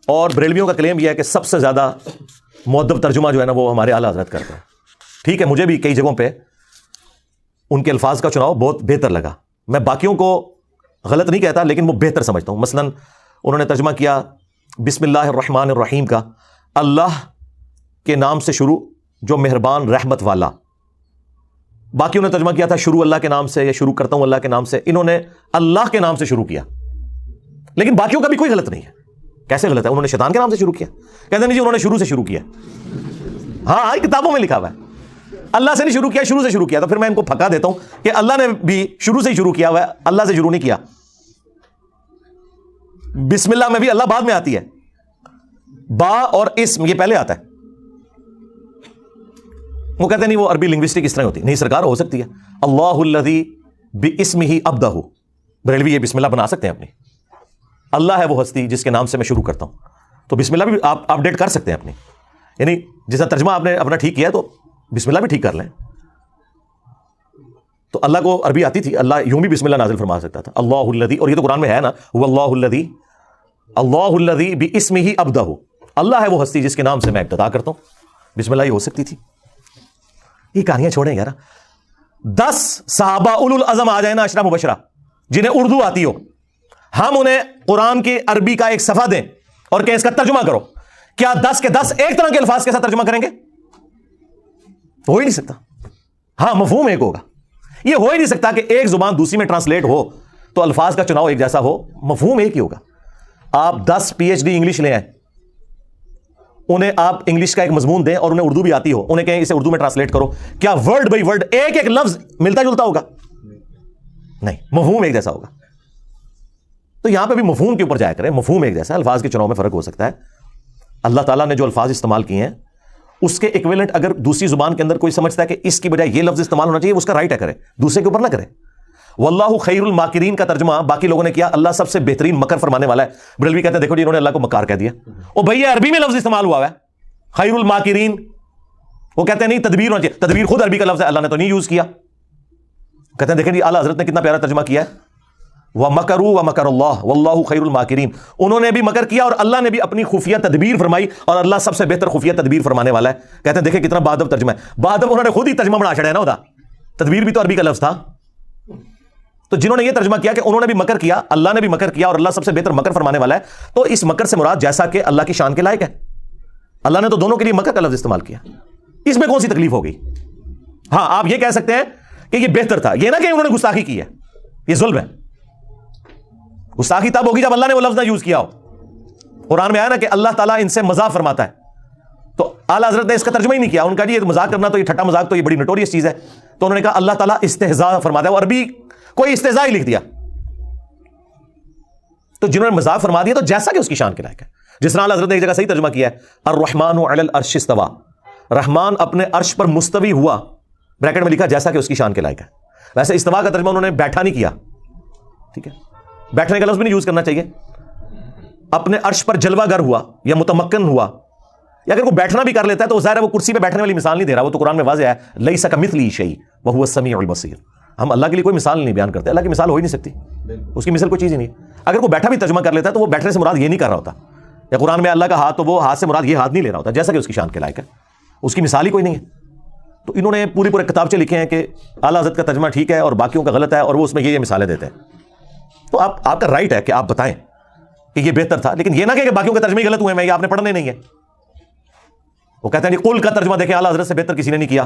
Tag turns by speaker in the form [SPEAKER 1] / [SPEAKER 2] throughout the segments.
[SPEAKER 1] اور بریلویوں کا کلیم یہ ہے کہ سب سے زیادہ مؤدب ترجمہ جو ہے نا وہ ہمارے اعلیٰ حضرت کرتے ہیں. ٹھیک ہے, مجھے بھی کئی جگہوں پہ ان کے الفاظ کا چناؤ بہت بہتر لگا. میں باقیوں کو غلط نہیں کہتا, لیکن وہ بہتر سمجھتا ہوں. مثلا انہوں نے ترجمہ کیا بسم اللہ الرحمن الرحیم کا, اللہ کے نام سے شروع جو مہربان رحمت والا. باقیوں نے ترجمہ کیا تھا شروع اللہ کے نام سے, یا شروع کرتا ہوں اللہ کے نام سے. انہوں نے اللہ کے نام سے شروع کیا, لیکن باقیوں کا بھی کوئی غلط نہیں ہے. کیسے غلط ہے؟ انہوں نے شیطان کے نام سے شروع کیا. کہتے ہیں نہیں جی انہوں نے شروع سے شروع کیا. ہاں کتابوں میں لکھا ہوا ہے اللہ سے نہیں شروع کیا, شروع سے شروع کیا. تو پھر میں ان کو پھکا دیتا ہوں کہ اللہ نے بھی شروع سے ہی شروع کیا ہوا ہے, اللہ سے شروع نہیں کیا. بسم اللہ میں بھی اللہ بعد میں آتی ہے, با اور اسم یہ پہلے آتا ہے. وہ کہتے ہیں نہیں وہ عربی لنگوسٹک اس طرح ہوتی. نہیں سرکار, ہو سکتی ہے. اللہ الذی باسمہ ابدہ, بریلوی یہ بسم اللہ بنا سکتے ہیں اپنی. اللہ ہے وہ ہستی جس کے نام سے میں شروع کرتا ہوں. تو بسم اللہ بھی آپ اپڈیٹ کر سکتے ہیں اپنی, یعنی جیسا ترجمہ آپ نے اپنا ٹھیک کیا ہے تو بسم اللہ بھی ٹھیک کر لیں. تو اللہ کو عربی آتی تھی, اللہ یوں بھی بسم اللہ نازل فرما سکتا تھا. اللہ الذی, اور یہ تو قرآن میں ہے نا, هو اللہ الذی, اللہ الذی باسمہ ابدہ, اللہ ہے وہ ہستی جس کے نام سے میں ابتدا کرتا ہوں. بسم اللہ یہ ہو سکتی تھی. یہ کہانیاں چھوڑیں یار. 10 صحابہ اولو العزم آ جائیں نا عشرہ مبشرہ, جنہیں اردو آتی ہو, ہم انہیں قرآن کی عربی کا ایک صفحہ دیں اور کہ اس کا ترجمہ کرو, کیا 10 کے 10 ایک طرح کے الفاظ کے ساتھ ترجمہ کریں گے؟ ہو ہی نہیں سکتا. ہاں مفہوم ایک ہوگا. یہ ہو ہی نہیں سکتا کہ ایک زبان دوسری میں ٹرانسلیٹ ہو تو الفاظ کا چناؤ ایک جیسا ہو, مفہوم ایک ہی ہوگا. آپ 10 PhD انگلش لے آئیں, انہیں آپ انگلش کا ایک مضمون دیں اور انہیں اردو بھی آتی ہو, انہیں کہیں اسے اردو میں ٹرانسلیٹ کرو, کیا ورڈ بائی ورڈ ایک ایک لفظ ملتا جلتا ہوگا؟ نہیں, مفہوم ایک جیسا ہوگا. تو یہاں پہ بھی مفہوم کے اوپر جایا کریں, مفہوم ایک جیسا. الفاظ کے چناؤ میں فرق ہو سکتا ہے. اللہ تعالیٰ نے جو الفاظ استعمال کیے ہیں اس کے ایکویلنٹ اگر دوسری زبان کے اندر کوئی سمجھتا ہے کہ اس کی بجائے یہ لفظ استعمال ہونا چاہیے, اس کا رائٹ ہے, کرے, دوسرے کے اوپر نہ کرے. واللہ خیر الماکرین کا ترجمہ باقی لوگوں نے کیا اللہ سب سے بہترین مکر فرمانے والا ہے. بریلوی کہتے ہیں دیکھو جی انہوں نے اللہ کو مکار کہہ دیا. او بھائی یہ عربی میں لفظ استعمال ہوا ہے خیر الماکرین. وہ کہتے ہیں نہیں تدبیر ہونا چاہیے, تدبیر خود عربی کا لفظ ہے, اللہ نے تو نہیں یوز کیا. کہتے ہیں دیکھیں جی اعلیٰ حضرت نے کتنا پیارا ترجمہ کیا ہے, وَمَكَرُوا وَمَكَرَ اللَّهُ وَاللَّهُ خَيْرُ الْمَاكِرِينَ. انہوں نے بھی مکر کیا اور اللہ نے بھی اپنی خفیہ تدبیر فرمائی, اور اللہ سب سے بہتر خفیہ تدبیر فرمانے والا ہے. کہتے ہیں دیکھیں کتنا بادب ترجمہ ہے. بادب انہوں نے خود ہی ترجمہ بنا چھڑا ہے نا, ہوتا تدبیر بھی تو عربی کا لفظ تھا. تو جنہوں نے یہ ترجمہ کیا کہ انہوں نے بھی مکر کیا, اللہ نے بھی مکر کیا, اور اللہ سب سے بہتر مکر فرمانے والا ہے, تو اس مکر سے مراد جیسا کہ اللہ کی شان کے لائق ہے. اللہ نے تو دونوں کے لیے مکر کا لفظ استعمال کیا, اس میں کون سی تکلیف ہو گئی؟ ہاں آپ یہ کہہ سکتے ہیں کہ یہ بہتر تھا, یہ نہ کہ انہوں نے گستاخی کی ہے, یہ ظلم ہے. گستاخی تب ہوگی جب اللہ نے وہ لفظ نہ یوز کیا ہو. قرآن میں آیا نا کہ اللہ تعالیٰ ان سے مذاق فرماتا ہے, تو اعلیٰ حضرت نے اس کا ترجمہ ہی نہیں کیا. ان کا جی یہ مذاق کرنا تو یہ ٹھٹا مذاق تو یہ بڑی نوٹوریس چیز ہے, تو انہوں نے کہا اللہ تعالیٰ استہزاء فرماتا ہے, اور عربی کوئی استہزاء ہی لکھ دیا. تو جنہوں نے مذاق فرما دیا تو جیسا کہ اس کی شان کے لائق ہے. جس طرح اعلیٰ حضرت نے ایک جگہ صحیح ترجمہ کیا ہے الرحمن علی العرش استوى, رحمان اپنے عرش پر مستوی ہوا, بریکٹ میں لکھا جیسا کہ اس کی شان کے لائق ہے. ویسے استوا کا ترجمہ انہوں نے بیٹھا نہیں کیا, ٹھیک ہے, بیٹھنے کا لفظ بھی نہیں یوز کرنا چاہیے. اپنے عرش پر جلوہ گر ہوا یا متمکن ہوا, یا اگر وہ بیٹھنا بھی کر لیتا ہے تو ظاہر ہے وہ کرسی پہ بیٹھنے والی مثال نہیں دے رہا, وہ تو قرآن میں واضح ہے لیس کمثلہ شیء وہو السمیع البصیر. ہم اللہ کے لیے کوئی مثال نہیں بیان کرتے, اللہ کی مثال ہو ہی نہیں سکتی, اس کی مثال کوئی چیز ہی نہیں. اگر وہ بیٹھا بھی ترجمہ کر لیتا ہے تو وہ بیٹھنے سے مراد یہ نہیں کر رہا ہوتا, یا قرآن میں اللہ کا ہاتھ تو وہ ہاتھ سے مراد یہ ہاتھ نہیں لے رہا ہوتا, جیسا کہ اس کی شان کے لائق ہے, اس کی مثال ہی کوئی نہیں ہے. تو انہوں نے پورے کتابچے لکھے ہیں کہ اعلیٰ حضرت کا ترجمہ ٹھیک ہے اور باقیوں کا غلط ہے, اور وہ اس میں یہ مثالیں دیتے ہیں. تو آپ کا رائٹ ہے کہ آپ بتائیں کہ یہ بہتر تھا, لیکن یہ نہ کہ باقیوں کے ترجمے غلط ہوئے ہیں, یہ آپ نے پڑھنے نہیں ہے. وہ کہتے ہیں جی قل کا ترجمہ دیکھیں اعلیٰ حضرت سے بہتر کسی نے نہیں کیا.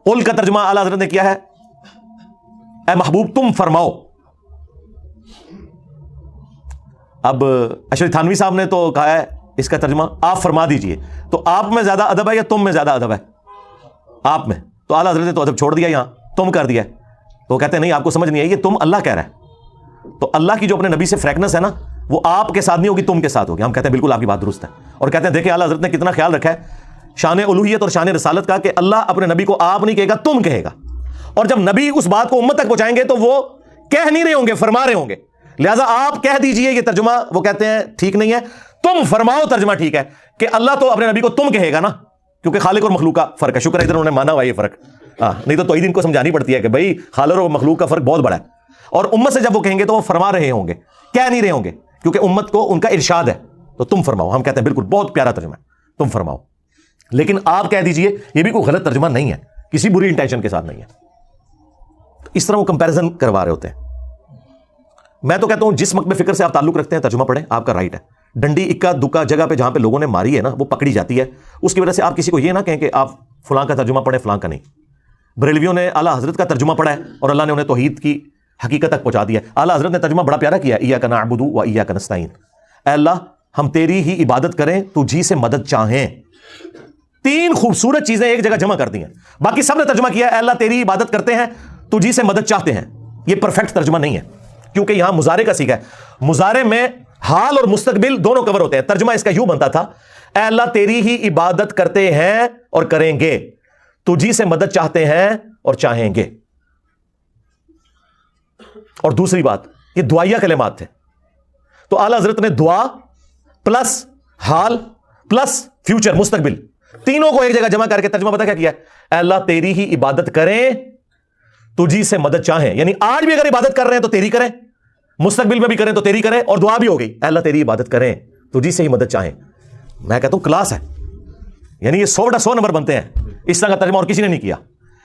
[SPEAKER 1] قل کا ترجمہ اعلیٰ حضرت نے کیا ہے اے محبوب تم فرماؤ. اب اشرف تھانوی صاحب نے تو کہا ہے اس کا ترجمہ آپ فرما دیجئے, تو آپ میں زیادہ ادب ہے یا تم میں زیادہ ادب ہے؟ آپ میں. تو اعلیٰ حضرت نے تو ادب چھوڑ دیا, یہاں تم کر دیا. تو کہتے ہیں نہیں آپ کو سمجھ نہیں آئی, یہ تم اللہ کہہ رہا ہے. تو اللہ کی جو اپنے نبی سے فریکنس ہے نا وہ آپ کے ساتھ نہیں ہوگی, تم کے ساتھ ہوگی. ہم کہتے ہیں بالکل آپ کی بات درست ہے, اور کہتے ہیں دیکھیں اعلیٰ حضرت نے کتنا خیال رکھا ہے شان الوہیت اور شان رسالت کا, کہ اللہ اپنے نبی کو آپ نہیں کہے گا تم کہے گا, اور جب نبی اس بات کو امت تک پہنچائیں گے تو وہ کہہ نہیں رہے ہوں گے, فرما رہے ہوں گے. لہٰذا آپ کہہ دیجئے یہ ترجمہ, وہ کہتے ہیں ٹھیک نہیں ہے, تم فرماؤ ترجمہ ٹھیک ہے, کہ اللہ تو اپنے نبی کو تم کہے گا نا, کیونکہ خالق اور مخلوق کا فرق ہے. شکر ہے ادھر انہوں نے مانا ہوا یہ فرق, نہیں تو توحید ان کو سمجھانی پڑتی ہے کہ بھائی خالق اور مخلوق کا فرق بہت بڑا ہے. اور امت سے جب وہ کہیں گے تو وہ فرما رہے ہوں گے, کہہ نہیں رہے ہوں گے, کیونکہ امت کو ان کا ارشاد ہے, تو تم فرماؤ. ہم کہتے ہیں بالکل بہت پیارا ترجمہ ہے, تم فرماؤ. لیکن آپ کہہ دیجئے یہ بھی کوئی غلط ترجمہ نہیں ہے, کسی بری انٹینشن کے ساتھ نہیں ہے. اس طرح وہ کمپیریزن کروا رہے ہوتے ہیں. میں تو کہتا ہوں جس مکتب فکر سے آپ تعلق رکھتے ہیں ترجمہ پڑھیں, آپ کا رائٹ ہے. ڈنڈی اکا دکا جگہ پہ جہاں پہ لوگوں نے ماری ہے نا وہ پکڑی جاتی ہے, اس کی وجہ سے آپ کسی کو یہ نہ کہیں کہ آپ فلاں کا ترجمہ پڑھیں فلاں کا نہیں. بریلویوں نے اعلیٰ حضرت کا ترجمہ پڑھا ہے اور اللہ نے انہیں توحید کی حقیقت تک پہنچا دیا. اعلیٰ حضرت نے ترجمہ بڑا پیارا کیا, ایاک نعبد و ایاک نستعین. اے اللہ ہم تیری ہی عبادت کریں, تجھی سے مدد چاہیں. 3 خوبصورت چیزیں ایک جگہ جمع کر دی ہیں. باقی سب نے ترجمہ کیا اے اللہ تیری عبادت کرتے ہیں, تجھی سے مدد چاہتے ہیں. یہ پرفیکٹ ترجمہ نہیں ہے کیونکہ یہاں مضارع کا سیکھا ہے. مضارع میں حال اور مستقبل دونوں کور ہوتے ہیں. ترجمہ اس کا یوں بنتا تھا, اے اللہ تیری ہی عبادت کرتے ہیں اور کریں گے, تجھی سے مدد چاہتے ہیں اور چاہیں گے. اور دوسری بات, یہ دعائیہ کلمات تھے. تو اعلیٰ حضرت نے دعا پلس حال پلس فیوچر مستقبل تینوں کو ایک جگہ جمع کر کے ترجمہ پتہ کیا کیا ہے, اے اللہ تیری ہی عبادت کریں, تجھی سے مدد چاہیں. یعنی آج بھی اگر عبادت کر رہے ہیں تو تیری کریں, مستقبل میں بھی کریں تو تیری کریں, اور دعا بھی ہو گئی اے اللہ تیری عبادت کریں, تجھی سے ہی مدد چاہیں. میں کہتا ہوں کلاس ہے. یعنی یہ 100 نمبر بنتے ہیں. اس طرح کا ترجمہ اور کسی نے نہیں کیا.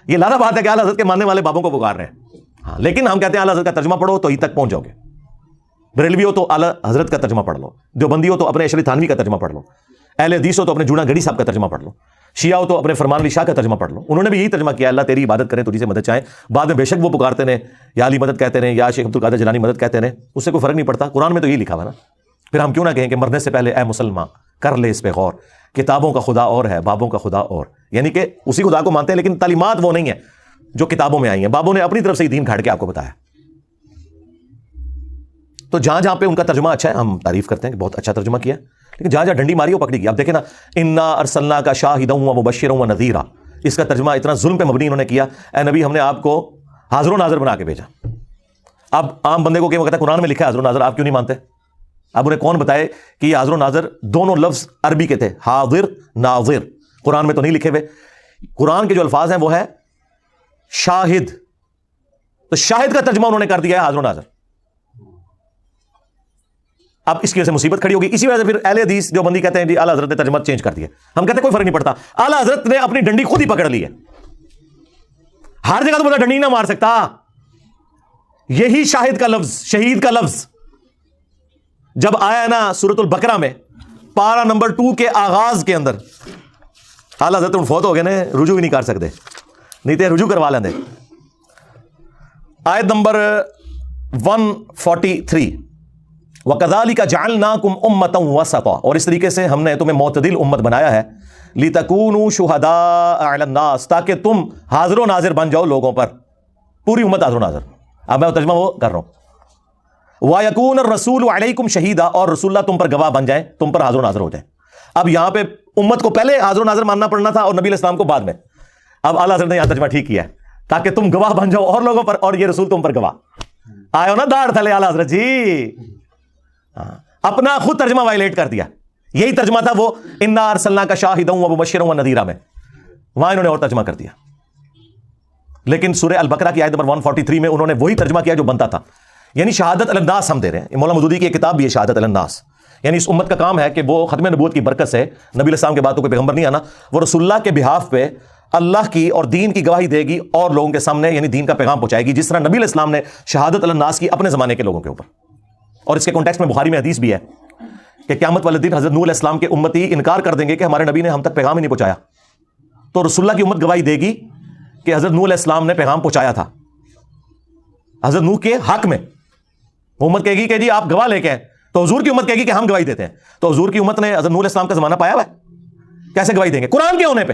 [SPEAKER 1] یہ لازم بات ہے کہ اعلیٰ حضرت کے ماننے والے بابوں کو پکار رہے ہیں. ہاں لیکن ہم کہتے ہیں اعلیٰ حضرت کا ترجمہ پڑھو تو ہی تک پہنچ جاؤ گے. بریلوی ہو تو اعلیٰ حضرت کا ترجمہ پڑھ لو, دیوبندی ہو تو اپنے اشری تھانوی کا ترجمہ پڑھ لو, اہل حدیث ہو تو اپنے جونا گڑھی صاحب کا ترجمہ پڑھ لو, شیعہ ہو تو اپنے فرمان علی شاہ کا ترجمہ پڑھ لو. انہوں نے بھی یہی ترجمہ کیا, اللہ تیری عبادت کریں تجھی سے مدد چاہیں. بعد میں بے شک وہ پکارتے ہیں یا علی مدد کہتے ہیں یا شیخ عبد القادر جیلانی مدد کہتے ہیں, اس سے کوئی فرق نہیں پڑتا. قرآن میں تو یہی لکھا ہوا نا. پھر ہم کیوں نہ کہیں کہ مرنے سے پہلے اے مسلمان کر لے اس پہ غور, کتابوں کا خدا اور ہے بابوں کا خدا اور. یعنی کہ اسی خدا کو مانتے ہیں لیکن تعلیمات وہ نہیں ہے جو کتابوں میں آئی ہیں. بابوں نے اپنی طرف سے ہی دین کھاڑ کے آپ کو بتایا. تو جہاں جہاں پہ ان کا ترجمہ اچھا ہے ہم تعریف کرتے ہیں کہ بہت اچھا ترجمہ کیا, لیکن جہاں جہاں ڈنڈی ماری وہ پکڑی گئی. اب دیکھیں نا, انا ارسلناک شاہدا و مبشرا و نذیرا, اس کا ترجمہ اتنا ظلم پہ مبنی انہوں نے کیا, اے نبی ہم نے آپ کو حاضر و ناظر بنا کے بھیجا. اب عام بندے کو کہ وہ کہتا ہے قرآن میں لکھا ہے حاضر و ناظر, آپ کیوں نہیں مانتے؟ اب انہیں کون بتائے کہ یہ حاضر و ناظر دونوں لفظ عربی کے تھے, حاضر ناظر, قرآن میں تو نہیں لکھے ہوئے. قرآن کے جو الفاظ ہیں وہ ہے شاہد, تو شاہد کا ترجمہ انہوں نے کر دیا ہے حاضر و ناظر. اب اس کی وجہ سے مصیبت کھڑی ہوگی. اسی وجہ سے پھر اہل حدیث جو بندی کہتے ہیں جی اعلیٰ حضرت نے ترجمہ چینج کر دیا. ہم کہتے ہیں کوئی فرق نہیں پڑتا, اعلیٰ حضرت نے اپنی ڈنڈی خود ہی پکڑ لی ہے. ہر جگہ تو بندہ ڈنڈی نہ مار سکتا. یہی شاہد کا لفظ, شہید کا لفظ جب آیا نا سورۃ البقرہ میں پارہ نمبر 2 کے آغاز کے اندر, اعلیٰ حضرت فوت ہو گئے نا, رجوع بھی نہیں کر سکتے, نہیں تو رجوع کروا لیندے. آیت نمبر 143, وَكَذَلِكَ جَعَلْنَاكُمْ أُمَّةً وَسَطًا, اور اس طریقے سے ہم نے تمہیں معتدل امت بنایا ہے, لِتَكُونُوا شُهَدَاءَ عَلَى النَّاسِ, تاکہ تم حاضر و ناظر بن جاؤ لوگوں پر, پوری امت حاضر و ناظر. اب میں ترجمہ وہ کر رہا ہوں, وَيَكُونَ الرَّسُولُ عَلَيْكُمْ شَهِيدًا, اور رسول اللہ تم پر گواہ بن جائیں, تم پر حاضر و ناظر ہو جائیں. اب یہاں پہ امت کو پہلے حاضر و ناظر ماننا پڑنا تھا اور نبی علیہ السلام کو بعد میں. اب اعلیٰ حضرت نے یہاں ترجمہ ٹھیک کیا ہے, تاکہ تم گواہ بن جاؤ اور لوگوں پر, اور یہ رسول تم پر گواہ. آئے ہو نا داڑھ تھلے اعلیٰ حضرت جی, اپنا خود ترجمہ وائلیٹ کر دیا. یہی ترجمہ تھا وہ انا ارسلناک شاہدا و مبشرا و نذیرا میں, وہاں انہوں نے اور ترجمہ کر دیا. لیکن سورہ البقرہ کی آیت نمبر 143 میں انہوں نے وہی ترجمہ کیا جو بنتا تھا. یعنی شہادت علی الناس ہم دے رہے ہیں. مولانا مودودی کی ایک کتاب بھی ہے شہادت علی الناس. یعنی اس امت کا کام ہے کہ وہ ختم نبوت کی برکت سے, نبی علیہ السلام کے بعد تو کوئی پیغمبر نہیں آنا, وہ رسول اللہ کے بہاف پہ اللہ کی اور دین کی گواہی دے گی اور لوگوں کے سامنے یعنی دین کا پیغام پہنچائے گی, جس طرح نبی علیہ السلام نے شہادت علی الناس کی اپنے زمانے کے لوگوں کے اوپر. اور اس کے کانٹیکسٹ میں بخاری میں حدیث بھی ہے کہ قیامت والے دن حضرت نوح علیہ السلام کے امتی انکار کر دیں گے کہ ہمارے نبی نے ہم تک پیغام ہی نہیں پہنچایا, تو رسول اللہ کی امت گواہی دے گی کہ حضرت نوح علیہ السلام نے پیغام پہنچایا تھا حضرت نوح کے حق میں. وہ امت کہے گی کہ جی آپ گواہ لے کے ہیں, تو حضور کی امت کہے گی کہ ہم گواہی دیتے ہیں. تو حضور کی امت نے حضرت نوح علیہ السلام کا زمانہ پایا ہوا ہے, کیسے گواہی دیں گے؟ قرآن کے ہونے پہ,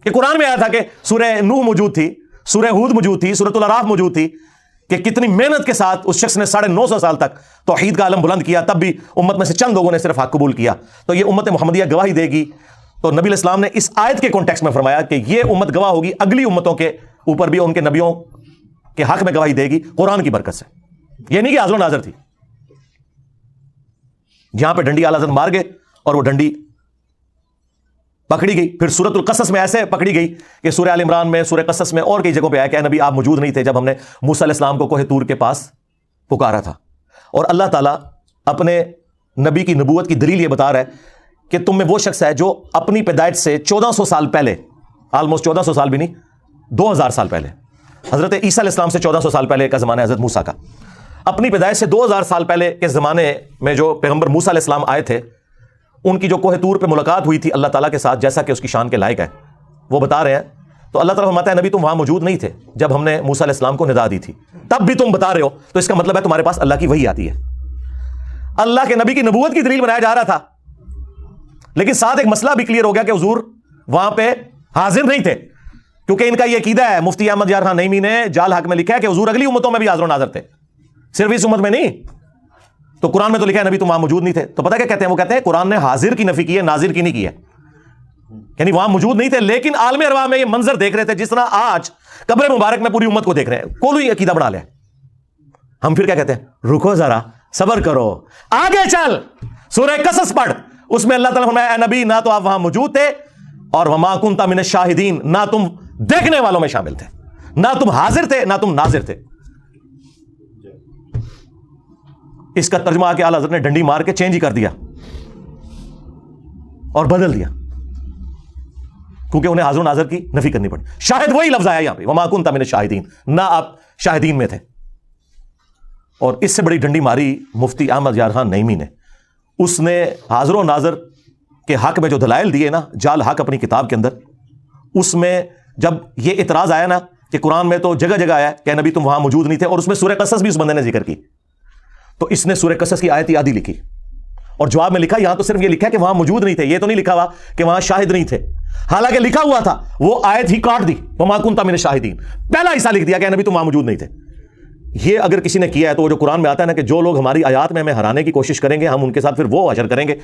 [SPEAKER 1] کہ قرآن میں آیا تھا کہ سورہ نوح موجود تھی, سورہ ہود موجود تھی, سورۃ الاعراف موجود تھی, کہ کتنی محنت کے ساتھ اس شخص نے 950 سال تک توحید کا علم بلند کیا, تب بھی امت میں سے چند لوگوں نے صرف حق قبول کیا. تو یہ امت محمدیہ گواہی دے گی. تو نبی علیہ السلام نے اس آیت کے کانٹیکسٹ میں فرمایا کہ یہ امت گواہ ہوگی اگلی امتوں کے اوپر بھی, ان کے نبیوں کے حق میں گواہی دے گی قرآن کی برکت سے. یہ نہیں کہ حاضر و ناظر تھی. جہاں پہ ڈنڈی اعلیٰ حضرت مار گئے اور وہ ڈنڈی پکڑی گئی. پھر سورۃ القصص میں ایسے پکڑی گئی کہ سورہ آل عمران میں, سورہ قصص میں اور کئی جگہوں پہ آیا کہ اے نبی آپ موجود نہیں تھے جب ہم نے موسیٰ علیہ السلام کو کوہ طور کے پاس پکارا تھا. اور اللہ تعالیٰ اپنے نبی کی نبوت کی دلیل یہ بتا رہا ہے کہ تم میں وہ شخص ہے جو اپنی پیدائش سے 1400 سال پہلے، آلموسٹ 1400 سال بھی نہیں، 2000 سال پہلے، حضرت عیسیٰ علیہ السلام سے 1400 سال پہلے کا زمانہ ہے حضرت موسیٰ کا، اپنی پیدائش سے 2000 سال پہلے کے زمانے میں جو پیغمبر موسیٰ علیہ السلام آئے تھے، ان کی جو کوہ طور پہ ملاقات ہوئی تھی اللہ تعالیٰ کے ساتھ، جیسا کہ اس کی شان کے لائق ہے، وہ بتا رہے ہیں. تو اللہ تعالیٰ فرماتا ہے نبی تم وہاں موجود نہیں تھے جب ہم نے موسیٰ علیہ السلام کو ندا دی تھی، تب بھی تم بتا رہے ہو، تو اس کا مطلب ہے تمہارے پاس اللہ کی وحی آتی ہے. اللہ کے نبی کی نبوت کی دلیل بنایا جا رہا تھا، لیکن ساتھ ایک مسئلہ بھی کلیئر ہو گیا کہ حضور وہاں پہ حاضر نہیں تھے، کیونکہ ان کا یہ عقیدہ ہے. مفتی احمد یار خان نعیمی نے جال حق میں لکھا ہے کہ حضور اگلی امتوں میں بھی حاضر و ناظر تھے، صرف اس امت میں نہیں. تو قرآن میں تو لکھا ہے نبی تم وہاں موجود نہیں تھے. تو پتہ کیا کہتے ہیں؟ وہ کہتے ہیں قرآن نے حاضر کی نفی کی ہے، ناظر کی نہیں کی ہے. یعنی وہاں موجود نہیں تھے، لیکن عالم ارواح میں یہ منظر دیکھ رہے تھے جس طرح آج قبر مبارک میں پوری امت کو دیکھ رہے ہیں. کوئی عقیدہ بنا لیا. ہم پھر کیا کہتے ہیں؟ رکو ذرا، صبر کرو، آگے چل، سورہ قصص پڑھ. اس میں اللہ تعالیٰ فرمایا اے نبی نہ تو آپ وہاں موجود تھے، اور وما کنت من الشاہدین، نہ تم دیکھنے والوں میں شامل تھے، نہ تم حاضر تھے، نہ تم ناظر تھے. اس کا ترجمہ آ کے اعلیٰ حضرت نے ڈنڈی مار کے چینج ہی کر دیا اور بدل دیا، کیونکہ انہیں حاضر و ناظر کی نفی کرنی پڑی. شاہد وہی لفظ آیا یہاں پہ، وما کنت من الشاہدین، نہ آپ شاہدین میں تھے. اور اس سے بڑی ڈنڈی ماری مفتی احمد یار خان نعیمی نے. اس نے حاضر و ناظر کے حق میں جو دلائل دیے نا جال حق اپنی کتاب کے اندر، اس میں جب یہ اعتراض آیا نا کہ قرآن میں تو جگہ جگہ آیا کہ نبی تم وہاں موجود نہیں تھے، اور اس میں سورہ قصص بھی اس بندے نے ذکر کی، تو اس نے سورہ قصص کی آیت آدھی لکھی اور جواب میں لکھا یہاں تو صرف یہ لکھا ہے کہ وہاں موجود نہیں تھے، یہ تو نہیں لکھا ہوا کہ وہاں شاہد نہیں تھے. حالانکہ لکھا ہوا تھا، وہ آیت ہی کاٹ دی، وما کنت من الشاہدین، پہلا حصہ لکھ دیا کہ نبی تم وہاں موجود نہیں تھے. یہ اگر کسی نے کیا ہے تو وہ جو قرآن میں آتا ہے نا کہ جو لوگ ہماری آیات میں ہمیں ہرانے کی کوشش کریں گے ہم ان کے ساتھ پھر وہ حشر کریں گے،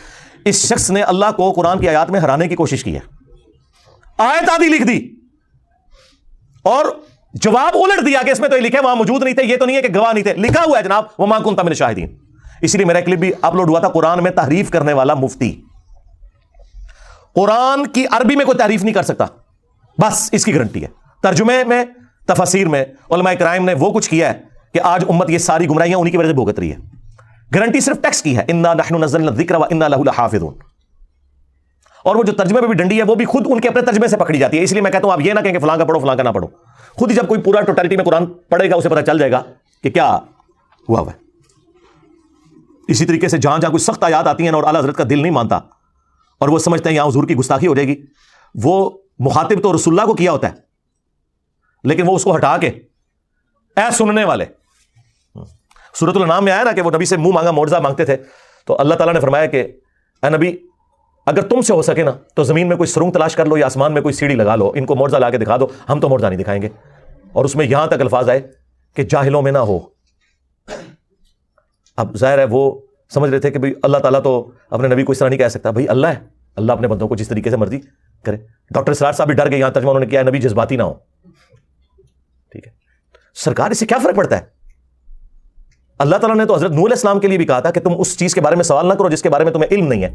[SPEAKER 1] اس شخص نے اللہ کو قرآن کی آیات میں ہرانے کی کوشش کی ہے. آیت آدھی لکھ دی اور جواب الٹ دیا کہ اس میں تو یہ لکھے وہاں موجود نہیں تھے، یہ تو نہیں ہے کہ گواہ نہیں تھے، لکھا ہوا ہے جناب وما کنت من الشاہدین. اسی لیے میرا کلپ بھی اپلوڈ ہوا تھا، قرآن میں تحریف کرنے والا مفتی. قرآن کی عربی میں کوئی تحریف نہیں کر سکتا، بس اس کی گارنٹی ہے. ترجمے میں، تفاسیر میں علماء کرام نے وہ کچھ کیا ہے کہ آج امت یہ ساری گمراہیاں انہی کی وجہ سے بھگت رہی ہے. گارنٹی صرف ٹیکسٹ کی ہے، انا نحن نزلنا الذکر وانا لہ لحافظون. اور وہ جو ترجمے پہ بھی ڈنڈی ہے وہ بھی خود ان کے اپنے ترجمے سے پکڑی جاتی ہے. اس لیے میں کہتا ہوں آپ یہ نہ کہیں کہ فلاں کا پڑھو فلاں کا نہ پڑھو، خود ہی جب کوئی پورا ٹوٹالٹی میں قرآن پڑھے گا اسے پتہ چل جائے گا کہ کیا ہوا ہوا ہے. اسی طریقے سے جہاں کوئی سخت آیات آتی ہیں اور اعلیٰ حضرت کا دل نہیں مانتا اور وہ سمجھتے ہیں یہاں حضور کی گستاخی ہو جائے گی، وہ مخاطب تو رسول اللہ کو کیا ہوتا ہے، لیکن وہ اس کو ہٹا کے اے سننے والے. سورۃ الانعام میں آیا نا کہ وہ نبی سے منہ مانگا معجزہ مانگتے تھے، تو اللہ تعالیٰ نے فرمایا کہ اے نبی اگر تم سے ہو سکے نا تو زمین میں کوئی سرنگ تلاش کر لو یا آسمان میں کوئی سیڑھی لگا لو، ان کو معجزہ لا کے دکھا دو، ہم تو معجزہ نہیں دکھائیں گے. اور اس میں یہاں تک الفاظ آئے کہ جاہلوں میں نہ ہو. اب ظاہر ہے وہ سمجھ رہے تھے کہ بھئی اللہ تعالیٰ تو اپنے نبی کو اس طرح نہیں کہہ سکتا. بھئی اللہ ہے، اللہ اپنے بندوں کو جس طریقے سے مرضی کرے. ڈاکٹر اسرار صاحب بھی ڈر گئے، یہاں ترجمہ انہوں نے کیا ہے نبی جذباتی نہ ہو. ٹھیک ہے سرکار، اس سے کیا فرق پڑتا ہے؟ اللہ تعالیٰ نے تو حضرت نوح علیہ السلام کے لیے بھی کہا تھا کہ تم اس چیز کے بارے میں سوال نہ کرو جس کے بارے میں تمہیں علم نہیں ہے.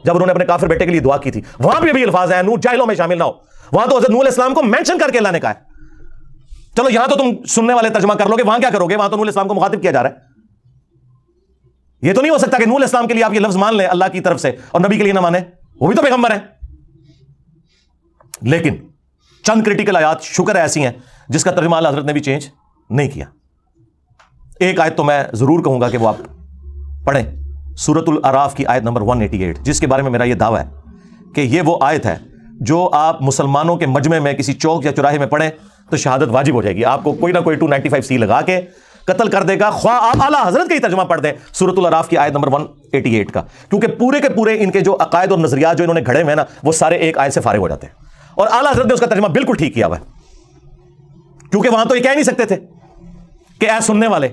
[SPEAKER 1] جب انہوں نے اپنے کافر بیٹے کے لیے دعا کی تھی وہاں پہ بھی الفاظ ہیں نوح جاہلوں میں شامل نہ ہو. وہاں تو حضرت نوح علیہ السلام کو مینشن کر کے اللہ نے کہا ہے. چلو یہاں تو تم سننے والے ترجمہ کر لو گے، وہاں کیا کرو گے؟ وہاں تو نوح علیہ السلام کو مخاطب کیا جا رہا ہے. یہ تو نہیں ہو سکتا کہ نوح علیہ السلام کے لیے آپ یہ لفظ مان لیں اللہ کی طرف سے اور نبی کے لیے نہ مانیں، وہ بھی تو پیغمبر ہیں. لیکن چند کریٹیکل آیات شکر ہے ایسی ہیں جس کا ترجمہ اللہ حضرت نے بھی چینج نہیں کیا. ایک آیت تو میں ضرور کہوں گا کہ وہ آپ پڑھیں، سورۃ الاعراف کی آیت نمبر 188، جس کے بارے میں میرا یہ دعویٰ ہے کہ یہ وہ آیت ہے جو آپ مسلمانوں کے مجمع میں کسی چوک یا چوراہے میں پڑھیں تو شہادت واجب ہو جائے گی. آپ کو کوئی نہ کوئی 295C لگا کے قتل کر دے گا، خواہ آپ اعلیٰ حضرت کا ہی ترجمہ پڑھ دیں سورۃ الاعراف کی آیت نمبر 188 کا، کیونکہ پورے کے پورے ان کے جو عقائد اور نظریات جو انہوں نے گھڑے ہوئے ہیں نا وہ سارے ایک آیت سے فارغ ہو جاتے ہیں. اور اعلیٰ حضرت نے اس کا ترجمہ بالکل ٹھیک کیا ہوا ہے، کیونکہ وہاں تو یہ کہہ نہیں سکتے تھے کہ اے سننے والے،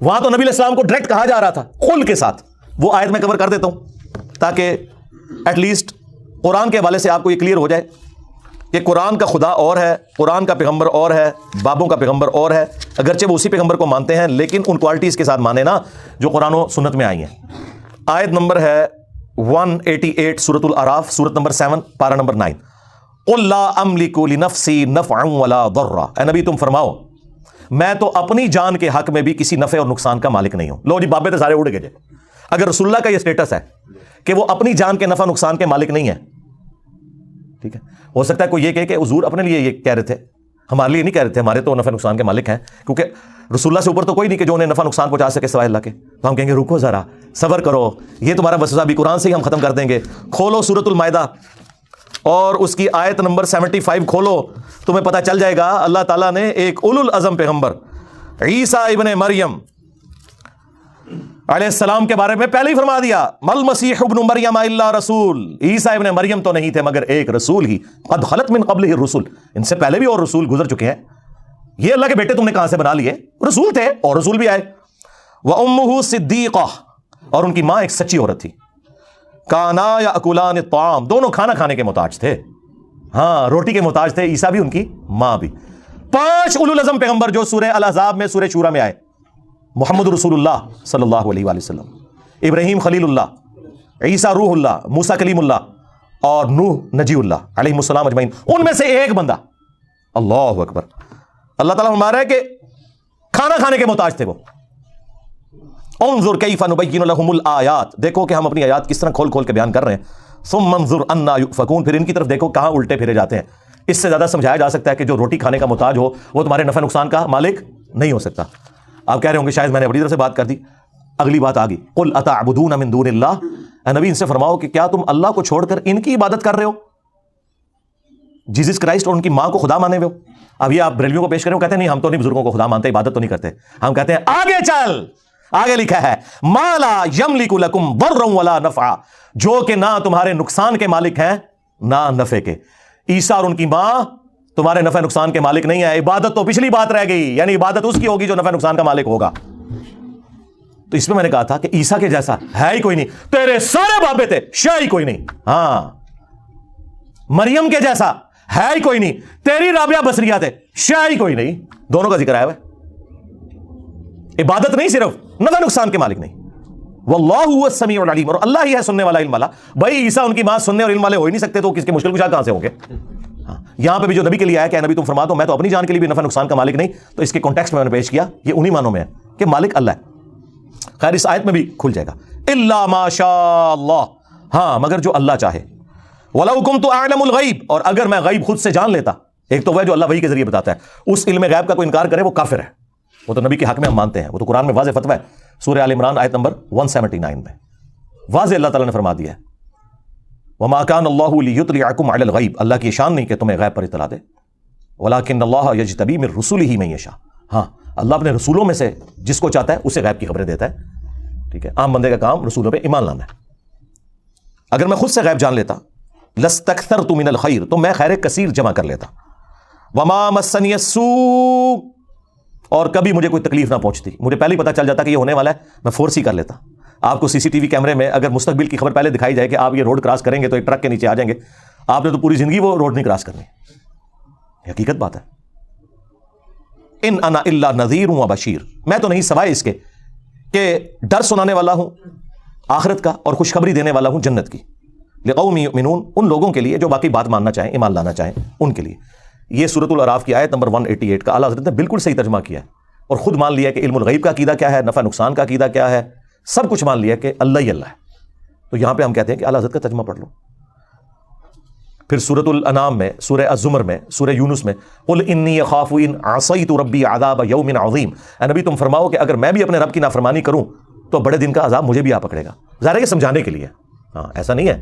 [SPEAKER 1] وہاں تو نبی علیہ السلام کو ڈائریکٹ کہا جا رہا تھا قل کے ساتھ. وہ آیت میں کور کر دیتا ہوں تاکہ ایٹ لیسٹ قرآن کے حوالے سے آپ کو یہ کلیئر ہو جائے کہ قرآن کا خدا اور ہے، قرآن کا پیغمبر اور ہے، بابوں کا پیغمبر اور ہے. اگرچہ وہ اسی پیغمبر کو مانتے ہیں لیکن ان کوالٹیز کے ساتھ مانے نا جو قرآن و سنت میں آئی ہیں. آیت نمبر ہے 188 سورۃ الاعراف، سورۃ نمبر 7 پارہ نمبر 9. قل لا املک لنفسی نفعا ولا ضرا. اے نبی تم فرماؤ میں تو اپنی جان کے حق میں بھی کسی نفع اور نقصان کا مالک نہیں ہوں. لو جی بابے تو سارے اڑ گئے جے. اگر رسول اللہ کا یہ اسٹیٹس ہے کہ وہ اپنی جان کے نفع نقصان کے مالک نہیں ہے، ٹھیک ہے، ہو سکتا ہے کوئی یہ کہے کہ حضور اپنے لیے یہ کہہ رہے تھے، ہمارے لیے نہیں کہہ رہے تھے، ہمارے تو نفع نقصان کے مالک ہیں، کیونکہ رسول اللہ سے اوپر تو کوئی نہیں کہ جو انہیں نفع نقصان پہنچا سکے سوائے اللہ کے. تو ہم کہیں گے رکو ذرا، صبر کرو، یہ تمہارا وسوسہ بھی قرآن سے ہی ہم ختم کر دیں گے. کھولو سورۃ المائدہ اور اس کی آیت نمبر 75 کھولو، تمہیں پتہ چل جائے گا اللہ تعالیٰ نے ایک اولو العزم پیغمبر عیسیٰ ابن مریم علیہ السلام کے بارے میں پہلے ہی فرما دیا، مل مسیح ابن مریم الا رسول، عیسیٰ ابن مریم تو نہیں تھے مگر ایک رسول ہی، قد خلت من قبلہ الرسل، ان سے پہلے بھی اور رسول گزر چکے ہیں. یہ اللہ کے بیٹے تم نے کہاں سے بنا لیے؟ رسول تھے اور رسول بھی آئے. وامہ صدیقہ، اور ان کی ماں ایک سچی عورت تھی. کانا یاکلان الطعام، دونوں کھانا کھانے کے محتاج تھے، ہاں روٹی کے محتاج تھے، عیسیٰ بھی ان کی ماں بھی. 5 اولو العزم پیغمبر جو سورہ الاحزاب میں سورہ شورى میں آئے، محمد رسول اللہ صلی اللہ علیہ وآلہ وسلم، ابراہیم خلیل اللہ، عیسیٰ روح اللہ، موسیٰ کلیم اللہ اور نوح نجی اللہ علیہ السلام اجمعین، ان میں سے ایک بندہ، اللہ اکبر، اللہ تعالیٰ فرما رہا ہے کہ کھانا کھانے کے محتاج تھے وہ. انظر کیف نبین لہم الآیات، دیکھو کہ ہم اپنی آیات کس طرح کھول کھول کے بیان کر رہے ہیں. ثم انظر انا یؤفکون، پھر ان کی طرف دیکھو کہاں الٹے پھرے جاتے ہیں. اس سے زیادہ سمجھایا جا سکتا ہے کہ جو روٹی کھانے کا محتاج ہو وہ تمہارے نفع نقصان کا مالک نہیں ہو سکتا. آپ کہہ رہے ہوں گے شاید میں نے اپنی طرف سے بات کر دی. اگلی بات آ گئی، قل اتعبدون من دون اللہ، اے نبی ان سے فرماؤ کہ کیا تم اللہ کو چھوڑ کر ان کی عبادت کر رہے ہو، جیزس کرائسٹ اور ان کی ماں کو خدا مانے ہوئے ہو. اب یہ آپ بریلویوں کو پیش کریں، وہ کہتے ہیں نہیں ہم تو نہیں بزرگوں کو خدا مانتے، عبادت تو نہیں کرتے. ہم کہتے ہیں آگے چل، آگے لکھا ہے ما لا یملک لکم ضرا ولا نفعا، جو کہ نہ تمہارے نقصان کے مالک ہیں نہ نفع کے. عیسیٰ اور ان کی ماں تمہارے نفع نقصان کے مالک نہیں ہے. عبادت تو پچھلی بات رہ گئی، یعنی عبادت اس کی ہوگی جو نفع نقصان کا مالک ہوگا. تو اس میں نے کہا تھا کہ عیسیٰ کے جیسا ہے ہی کوئی نہیں، تیرے سارے بابے تھے شاہ ہی کوئی نہیں. ہاں، مریم کے جیسا ہے ہی کوئی نہیں، تیری رابعہ بصریہ تھے شاہ ہی کوئی نہیں. دونوں کا ذکر آیا ہوا ہے. عبادت نہیں، صرف نفع نقصان کے مالک نہیں. واللہ هو السمیع العلیم، اور اللہ ہی ہے سننے والا علم والا. بھائی عیسیٰ ان کی ماں سننے اور علم والے ہو ہی نہیں سکتے تو کس کے مشکل کشا کہاں سے ہوں گے؟ یہاں پہ بھی جو نبی کے لیے آیا کہ نبی تم فرما دو میں تو اپنی جان کے لیے بھی نفع نقصان کا مالک نہیں، تو اس کے کانٹیکسٹ میں نے پیش کیا، یہ انہی معنوں میں ہے کہ مالک اللہ ہے. خیر اس آیت میں بھی کھل جائے گا، الا ما شاء اللہ، ہاں مگر جو اللہ چاہے. وَلَوْ كُنْتُ أَعْلَمُ الْغَيْبِ، اور اگر میں غیب خود سے جان لیتا. ایک تو وہ جو اللہ وحی کے ذریعے بتاتا ہے، اس علم غیب کا کوئی انکار کرے وہ کافر ہے. وہ تو نبی کے حق میں ہم مانتے ہیں، وہ تو قرآن میں واضح فتویٰ ہے. سورہ آل عمران آیت نمبر 179 میں واضح اللہ تعالیٰ نے فرما دیا ہے وَمَا كَانَ اللَّهُ لِيُطْلِعَكُمْ عَلَى الْغَيْبِ، اللہ کی شان نہیں کہ تمہیں غیب پر اطلاع دے. وَلَكِنَّ اللَّهَ يَجْتَبِي مِن رُسُلِهِ مَن يَشَاءُ، ہاں اللہ اپنے رسولوں میں سے جس کو چاہتا ہے اسے غیب کی خبریں دیتا ہے. ٹھیک ہے، عام بندے کا کام رسولوں پہ ایمان لانا ہے. اگر میں خود سے غیب جان لیتا لَاسْتَكْثَرْتُ مِنَ الْخَيْرِ، تو میں خیر کثیر جمع کر لیتا. وَمَا مَسَّنِيَ السُّوءُ، اور کبھی مجھے کوئی تکلیف نہ پہنچتی. مجھے پہلے ہی پتہ چل جاتا کہ یہ ہونے والا ہے، میں فورس ہی کر لیتا. آپ کو سی سی ٹی وی کیمرے میں اگر مستقبل کی خبر پہلے دکھائی جائے کہ آپ یہ روڈ کراس کریں گے تو ایک ٹرک کے نیچے آ جائیں گے، آپ نے تو پوری زندگی وہ روڈ نہیں کراس کرنی. حقیقت بات ہے. ان انا الا نذیر و بشیر، میں تو نہیں سوائے اس کے کہ ڈر سنانے والا ہوں آخرت کا اور خوشخبری دینے والا ہوں جنت کی. لقوم یؤمنون، ان لوگوں کے لیے جو باقی بات ماننا چاہیں، ایمان لانا چاہیں، ان کے لیے. یہ سورۃ الاعراف کی آیت نمبر 188 کا اعلیٰ حضرت نے بالکل صحیح ترجمہ کیا ہے اور خود مان لیا کہ علم الغیب کا عقیدہ کیا ہے، نفع نقصان کا عقیدہ کیا ہے، سب کچھ مان لیا کہ اللہ ہی اللہ ہے. تو یہاں پہ ہم کہتے ہیں کہ اعلیٰ حضرت کا ترجمہ پڑھ لو. پھر سورۃ الانعام میں، سورہ الزمر میں، سورہ یونس میں قل انی اخاف ان عصیت ربی عذاب یوم عظیم، اے نبی تم فرماؤ کہ اگر میں بھی اپنے رب کی نافرمانی کروں تو بڑے دن کا عذاب مجھے بھی آ پکڑے گا. ظاہر ہے کہ سمجھانے کے لیے، ہاں ایسا نہیں ہے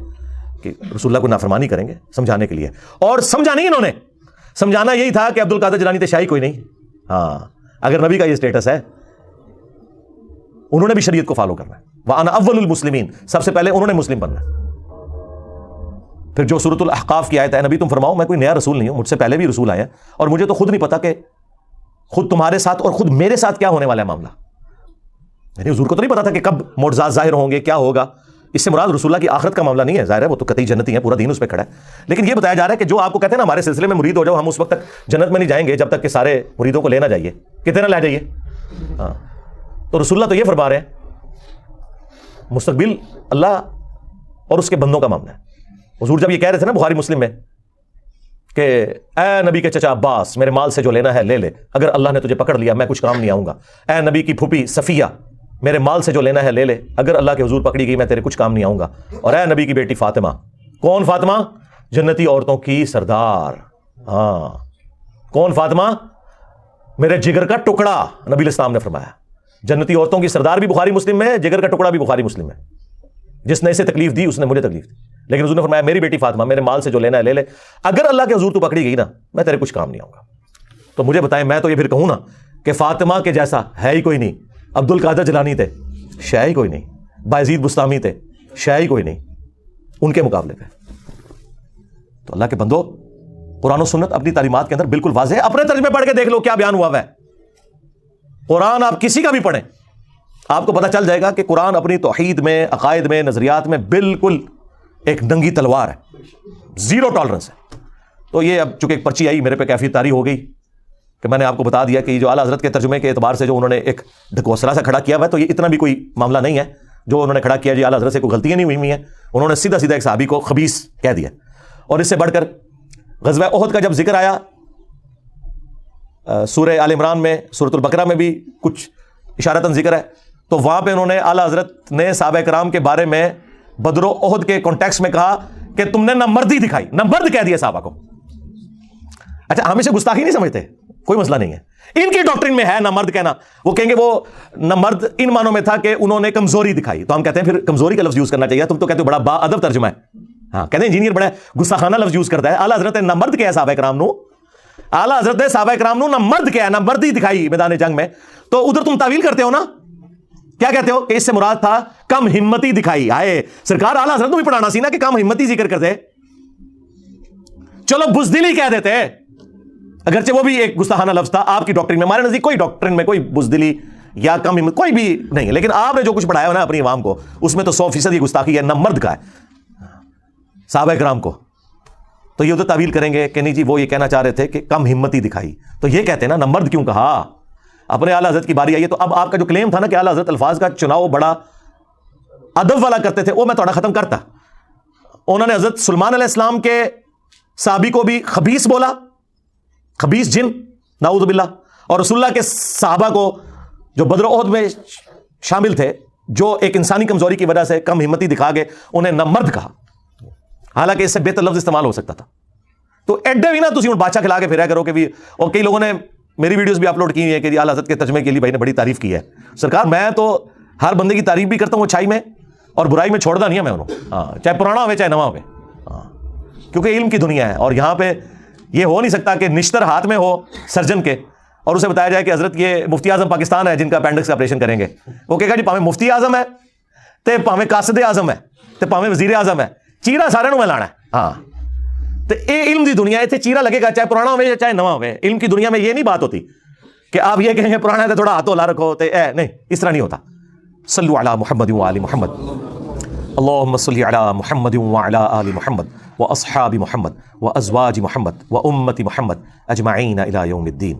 [SPEAKER 1] کہ رسول اللہ کو نافرمانی کریں گے، سمجھانے کے لیے. اور سمجھا نہیں، انہوں نے سمجھانا یہی تھا کہ عبد القادر جیلانی تے شاہی کوئی نہیں. ہاں اگر نبی کا یہ سٹیٹس ہے، انہوں نے بھی شریعت کو فالو کرنا ہے. وَأَنَا أَوَّلُ الْمُسْلِمِينَ، سب سے پہلے انہوں نے مسلم بننا ہے. پھر جو سورۃ الاحقاف کی آیت ہے، نبی تم فرماؤ میں کوئی نیا رسول نہیں ہوں، مجھ سے پہلے بھی رسول آئے ہیں اور مجھے تو خود نہیں پتا کہ خود تمہارے ساتھ اور خود میرے ساتھ کیا ہونے والا ہے معاملہ. یعنی حضور کو تو نہیں پتا تھا کہ کب معجزات ظاہر ہوں گے، کیا ہوگا. اس سے مراد رسول اللہ کی آخرت کا معاملہ نہیں ہے، ظاہر ہے وہ تو قطعی جنتی ہے، پورا دین اس پہ کھڑا ہے. لیکن یہ بتایا جا رہا ہے کہ جو آپ کو کہتے ہیں نا ہمارے سلسلے میں مرید ہو جاؤ، ہم اس وقت تک جنت میں نہیں جائیں گے جب تک کہ سارے مریدوں کو لینا جائیے، کتنے نہ لے جائیے. ہاں تو رسول اللہ تو یہ فرما رہے ہیں مستقبل اللہ اور اس کے بندوں کا معاملہ ہے. حضور جب یہ کہہ رہے تھے نا بخاری مسلم میں کہ اے نبی کے چچا عباس میرے مال سے جو لینا ہے لے لے، اگر اللہ نے تجھے پکڑ لیا میں کچھ کام نہیں آؤں گا. اے نبی کی پھوپھی صفیہ میرے مال سے جو لینا ہے لے لے, اگر اللہ کے حضور پکڑی گئی میں تیرے کچھ کام نہیں آؤں گا. اور اے نبی کی بیٹی فاطمہ, کون فاطمہ؟ جنتی عورتوں کی سردار. ہاں, کون فاطمہ؟ میرے جگر کا ٹکڑا, نبی علیہ السلام نے فرمایا. جنتی عورتوں کی سردار بھی بخاری مسلم میں, جگر کا ٹکڑا بھی بخاری مسلم میں. جس نے اسے تکلیف دی اس نے مجھے تکلیف دی. لیکن حضور نے فرمایا میری بیٹی فاطمہ, میرے مال سے جو لینا ہے لے لے, اگر اللہ کے حضور تو پکڑی گئی نا میں تیرے کچھ کام نہیں آؤں گا. تو مجھے بتائیں, میں تو یہ پھر کہوں نا کہ فاطمہ کے جیسا ہے ہی کوئی نہیں. عبد القادر جیلانی تھے, شے ہی کوئی نہیں. بایزید بستامی تھے, شے ہی کوئی نہیں ان کے مقابلے پہ. تو اللہ کے بندو, قرآن و سنت اپنی تعلیمات کے اندر بالکل واضح ہے. اپنے ترجمے پڑھ کے دیکھ لو کیا بیان ہوا ہے. قرآن آپ کسی کا بھی پڑھیں, آپ کو پتہ چل جائے گا کہ قرآن اپنی توحید میں, عقائد میں, نظریات میں بالکل ایک ننگی تلوار ہے, زیرو ٹالرنس ہے. تو یہ اب چونکہ ایک پرچی آئی میرے پہ کیفیت طاری ہو گئی کہ میں نے آپ کو بتا دیا کہ یہ جو اعلیٰ حضرت کے ترجمے کے اعتبار سے جو انہوں نے ایک ڈھکوسلا سا کھڑا کیا ہوا ہے, تو یہ اتنا بھی کوئی معاملہ نہیں ہے جو انہوں نے کھڑا کیا. جی اعلیٰ حضرت سے کوئی غلطیاں نہیں ہوئی ہیں, انہوں نے سیدھا سیدھا ایک صحابی کو خبیث کہہ دیا. اور اس سے بڑھ کر غزوہ احد کا جب ذکر آیا سورہ آل عمران میں, سورۃ البقرہ میں بھی کچھ اشارتاً ذکر ہے, تو وہاں پہ انہوں نے اعلیٰ حضرت نے صحابہ کرام کے بارے میں بدر و احد کے کانٹیکسٹ میں کہا کہ تم نے نہ مردی دکھائی, نہ مرد کہہ دیا صحابہ کو. اچھا, ہم اسے گستاخی نہیں سمجھتے, کوئی مسئلہ نہیں ہے. ان کی ڈاکٹرن میں ہے نہ مرد کہنا. وہ کہیں گے وہ نہ مرد ان معنوں میں تھا کہ انہوں نے کمزوری دکھائی, تو ہم کہتے ہیں پھر کمزوری کا لفظ یوز کرنا چاہیے. تم تو کہتے ہو بڑا با ادب ترجمہ ہے. ہاں, کہتے ہیں انجینئر بڑا گستاخانہ لفظ یوز کرتا ہے. اعلیٰ حضرت نے نہ مرد کہا صحابہ کرام نو, اعلیٰ حضرت نے صحابہ کرام نو نہ مرد کہا, نہ مردی دکھائی میدان جنگ میں. تو ادھر تم تعویل کرتے ہو نا, کیا کہتے ہو کہ اس سے مراد تھا کم ہمتی دکھائی. آئے سرکار اعلیٰ حضرت کو بھی پڑھانا سی نا کہ کم ہمتی ذکر کرتے, چلو بزدلی کہہ دیتے, اگرچہ وہ بھی ایک گستاخانہ لفظ تھا آپ کی ڈاکٹرن میں. ہمارے نزدیک کوئی ڈاکٹرن میں کوئی بزدلی یا کم ہمت کوئی بھی نہیں ہے, لیکن آپ نے جو کچھ پڑھایا نا اپنی عوام کو, اس میں تو 100% یہ گستاخی ہے. نہ مرد کا ہے صحابہ کرام کو, تو یہ ادھر تعویل کریں گے کہ نہیں جی وہ یہ کہنا چاہ رہے تھے کہ کم ہمتی دکھائی. تو یہ کہتے ہیں نا مرد کیوں کہا, اپنے اعلیٰ حضرت کی باری آئی. تو اب آپ کا جو کلیم تھا نا کہ اعلیٰ حضرت الفاظ کا چناؤ بڑا ادب والا کرتے تھے, وہ میں تھوڑا ختم کرتا. انہوں نے حضرت سلمان علیہ السلام کے صحابی کو بھی خبیث بولا, خبیث جن, نعوذ باللہ. اور رسول اللہ کے صحابہ کو جو بدر و احد میں شامل تھے, جو ایک انسانی کمزوری کی وجہ سے کم ہمتی دکھا گئے, انہیں نہ مرد کہا, حالانکہ اس سے بہتر لفظ استعمال ہو سکتا تھا. تو ایڈے بھی نا تسی ہوں بادشاہ کھلا کے پھریا کرو کہ بھی. اور کئی لوگوں نے میری ویڈیوز بھی اپلوڈ کی ہوئی ہیں کہ اعلیٰ حضرت کے ترجمے کے لیے بھائی نے بڑی تعریف کی ہے. سرکار میں تو ہر بندے کی تعریف بھی کرتا ہوں اچھائی میں, اور برائی میں چھوڑتا نہیں ہے میں انہوں. ہاں, چاہے پرانا ہوئے چاہے نواں ہوئے. ہاں, کیونکہ علم کی دنیا ہے, اور یہاں پہ یہ ہو نہیں سکتا کہ نشتر ہاتھ میں ہو سرجن کے اور اسے بتایا جائے کہ حضرت یہ مفتی اعظم پاکستان ہے جن کا اپینڈکس کا آپریشن کریں گے. وہ کہے گا جی پاویں مفتی اعظم ہے تے پاویں قاصد اعظم ہے تے پاویں وزیر اعظم ہے, چیرا سارے نوں میں لانا ہے. ہاں, تو اے علم دی دنیا ہے, چیرا لگے گا چاہے پرانا ہوئے چاہے نواں ہوئے. علم کی دنیا میں یہ نہیں بات ہوتی کہ آپ یہ کہیں گے پرانا ہے تو تھوڑا ہاتھ ہلا رکھو, نہیں, اس طرح نہیں ہوتا. صلو علی محمد و آل محمد, اللہم صلی علی محمد و علی آل محمد و اصحاب محمد و ازواج محمد و امت محمد اجمعین الی یوم الدین.